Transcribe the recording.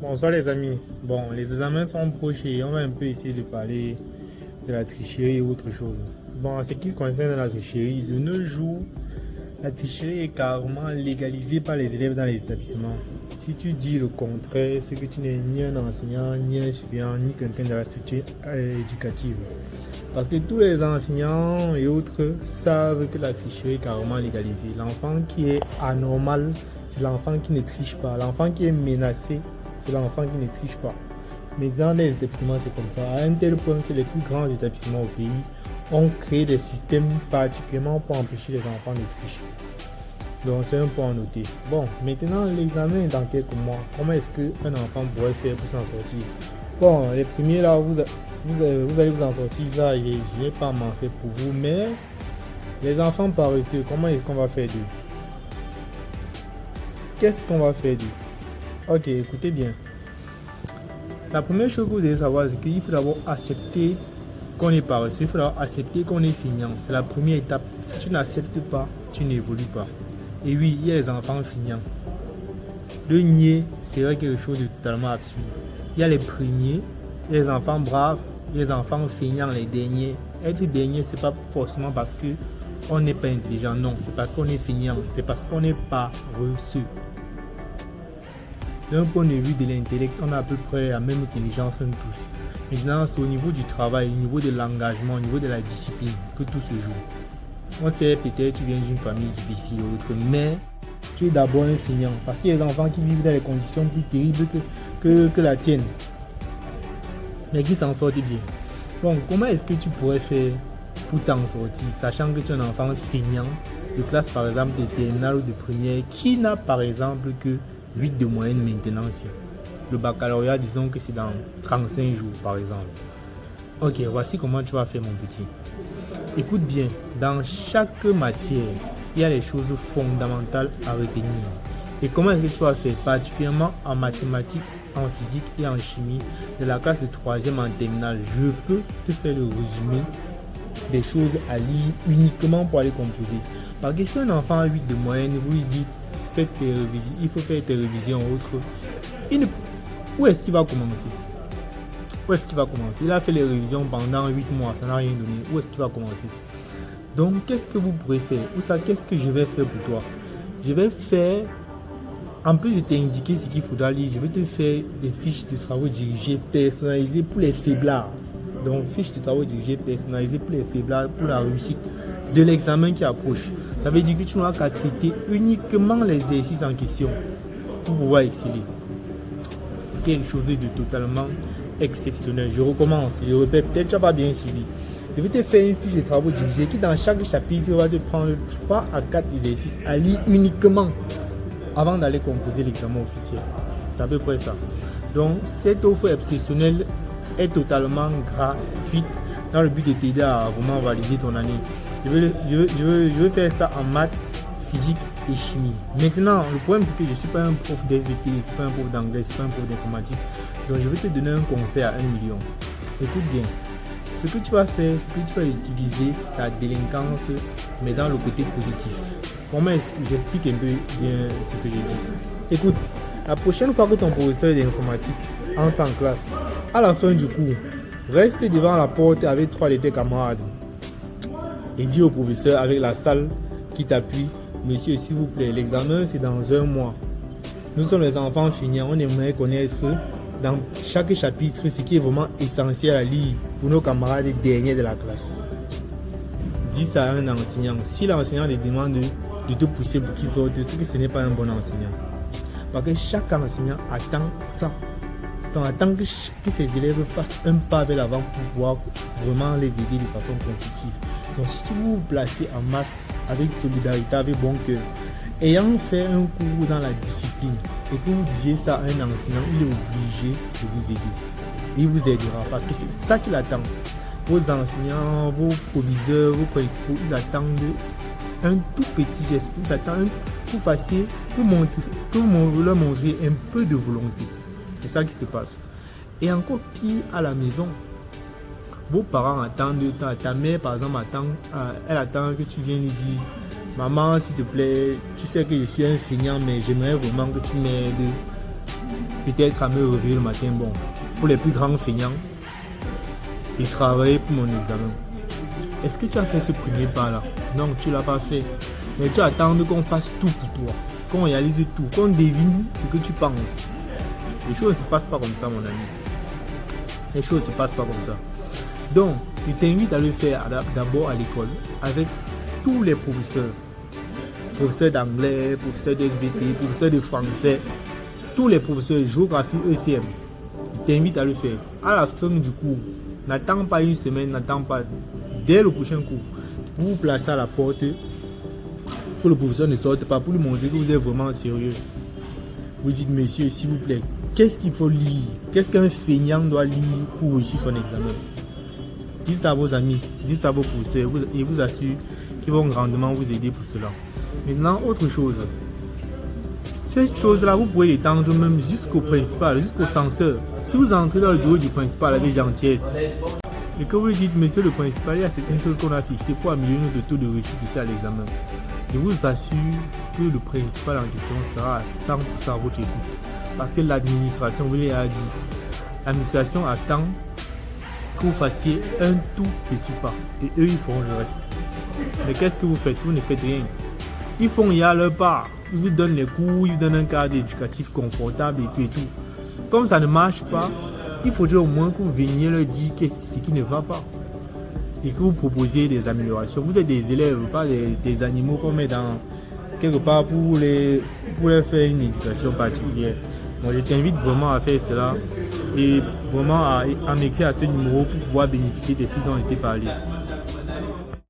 Bonsoir les amis. Bon, les examens sont proches et on va un peu essayer de parler de la tricherie ou autre chose. Bon, en ce qui concerne la tricherie, de nos jours, la tricherie est carrément légalisée par les élèves dans les établissements. Si tu dis le contraire, c'est que tu n'es ni un enseignant, ni un surveillant, ni quelqu'un de la structure éducative. Parce que tous les enseignants et autres savent que la tricherie est carrément légalisée. L'enfant qui est anormal, c'est l'enfant qui ne triche pas. L'enfant qui est menacé, c'est l'enfant qui ne triche pas. Mais dans les établissements, c'est comme ça. À un tel point que les plus grands établissements au pays ont créé des systèmes particulièrement pour empêcher les enfants de tricher. Donc c'est un point à noter. Bon, maintenant l'examen est dans quelques mois. Comment est-ce qu'un enfant pourrait faire pour s'en sortir? Bon, les premiers là, vous allez vous en sortir, ça, je n'ai pas m'en fait pour vous, mais les enfants paresseux, comment est-ce qu'on va faire d'eux? Qu'est-ce qu'on va faire d'eux? Ok, écoutez bien. La première chose que vous devez savoir, c'est qu'il faut d'abord accepter qu'on est paresseux, il faut d'abord accepter qu'on est feignant. C'est la première étape. Si tu n'acceptes pas, tu n'évolues pas. Et oui, il y a les enfants feignants. Le nier serait quelque chose de totalement absurde. Il y a les premiers, les enfants braves, les enfants feignants, les derniers. Être dernier, c'est pas forcément parce que on n'est pas intelligent, non, c'est parce qu'on est feignant, c'est parce qu'on est paresseux. D'un point de vue de l'intellect, on a à peu près la même intelligence tous. Maintenant, c'est au niveau du travail, au niveau de l'engagement, au niveau de la discipline que tout se joue. On sait peut-être tu viens d'une famille difficile ou autre, mais tu es d'abord un feignant. Parce qu'il y a des enfants qui vivent dans des conditions plus terribles que la tienne, mais qui s'en sortent bien. Bon, comment est-ce que tu pourrais faire pour t'en sortir, sachant que tu es un enfant feignant de classe par exemple de terminale ou de première, qui n'a par exemple que 8 de moyenne maintenant ici. Le baccalauréat, disons que c'est dans 35 jours par exemple. Ok, voici comment tu vas faire mon petit. Écoute bien, dans chaque matière, il y a les choses fondamentales à retenir. Et comment est-ce que tu vas faire, particulièrement en mathématiques, en physique et en chimie, de la classe de 3e en terminale, je peux te faire le résumé des choses à lire uniquement pour aller composer. Parce que si un enfant a 8 de moyenne, vous lui dites faites tes révisions, il faut faire tes révisions autres. Où est-ce qu'il va commencer? Où est-ce qu'il va commencer? Il a fait les révisions pendant 8 mois, ça n'a rien donné. Où est-ce qu'il va commencer? Donc, qu'est-ce que vous pourrez faire? Ou ça, qu'est-ce que je vais faire pour toi? Je vais faire, en plus de t'indiquer ce qu'il faudra lire, je vais te faire des fiches de travaux dirigés personnalisées pour les faiblards. Donc, fiches de travaux dirigés personnalisées pour les faiblards, pour la réussite de l'examen qui approche. Ça veut dire que tu n'auras qu'à traiter uniquement les exercices en question pour pouvoir exceller. C'est quelque chose de totalement exceptionnel. Je recommence, je répète, peut-être tu n'as pas bien suivi. Je vais te faire une fiche de travaux dirigés qui dans chaque chapitre va te prendre 3 à 4 exercices à lire uniquement avant d'aller composer l'examen officiel. C'est à peu près ça. Donc cette offre exceptionnelle est totalement gratuite dans le but de t'aider à vraiment valider ton année. Je vais faire ça en maths, physique et chimie. Maintenant, le problème c'est que je ne suis pas un prof d'SVT, je ne suis pas un prof d'anglais, je ne suis pas un prof d'informatique. Donc je vais te donner un conseil à 1 million. Écoute bien. Ce que tu vas faire, c'est que tu vas utiliser ta délinquance, mais dans le côté positif. Comment est-ce que j'explique un peu bien ce que je dis? Écoute, la prochaine fois que ton professeur d'informatique entre en classe, à la fin du cours, reste devant la porte avec 3 de tes camarades et dis au professeur avec la salle qui t'appuie: monsieur, s'il vous plaît, l'examen c'est dans 1 mois. Nous sommes les enfants feignants, on aimerait connaître dans chaque chapitre ce qui est vraiment essentiel à lire pour nos camarades derniers de la classe. Dis ça à un enseignant. Si l'enseignant te demande de te pousser pour qu'il sorte, c'est que ce n'est pas un bon enseignant. Parce que chaque enseignant attend ça. Donc attend que ses élèves fassent un pas vers l'avant pour pouvoir vraiment les aider de façon constructive. Donc si vous vous placez en masse avec solidarité, avec bon cœur, ayant fait un cours dans la discipline et que vous disiez ça à un enseignant, il est obligé de vous aider. Il vous aidera parce que c'est ça qu'il attend. Vos enseignants, vos proviseurs, vos principaux, ils attendent un tout petit geste. Ils attendent pour fassiez, pour leur montrer un peu de volonté. C'est ça qui se passe. Et encore pire à la maison. Vos parents attendent, ta mère par exemple elle attend que tu viennes lui dire: maman, s'il te plaît, tu sais que je suis un feignant, mais j'aimerais vraiment que tu m'aides. peut-être à me réveiller le matin, bon, pour les plus grands feignants, et travailler pour mon examen. Est-ce que tu as fait ce premier pas-là? Non, tu ne l'as pas fait. Mais tu attends qu'on fasse tout pour toi, qu'on réalise tout, qu'on devine ce que tu penses. Les choses ne se passent pas comme ça, mon ami. Les choses ne se passent pas comme ça. Donc, je t'invite à le faire d'abord à l'école, avec tous les professeurs. Professeurs d'anglais, professeurs de SVT, professeurs de français, tous les professeurs de géographie, ECM. Je t'invite à le faire. À la fin du cours, n'attends pas une semaine, n'attends pas. Dès le prochain cours, vous vous placez à la porte pour le professeur ne sorte pas, pour lui montrer que vous êtes vraiment sérieux. Vous dites, monsieur, s'il vous plaît, qu'est-ce qu'il faut lire? Qu'est-ce qu'un feignant doit lire pour réussir son examen? Dites ça à vos amis, dites ça à vos professeurs, et vous assure qu'ils vont grandement vous aider pour cela. Maintenant, autre chose. Cette chose-là, vous pouvez l'étendre même jusqu'au principal, jusqu'au censeur. Si vous entrez dans le bureau du principal avec gentillesse, et que vous dites, monsieur le principal, il y a certaines choses qu'on a fixées pour améliorer notre taux de réussite ici à l'examen. Je vous assure que le principal en question sera à 100% à votre écoute. Parce que l'administration, vous l'avez dit, l'administration attend que vous fassiez un tout petit pas. Et eux, ils feront le reste. Mais qu'est-ce que vous faites? Vous ne faites rien. Ils font y a leur part. Ils vous donnent les cours, ils vous donnent un cadre éducatif confortable et tout et tout. Comme ça ne marche pas, il faudrait au moins que vous veniez leur dire ce qui ne va pas. Et que vous proposiez des améliorations. Vous êtes des élèves, pas des animaux qu'on met dans quelque part pour les faire une éducation particulière. Donc je t'invite vraiment à faire cela et vraiment à m'écrire à ce numéro pour pouvoir bénéficier des flux dont on a été parlé.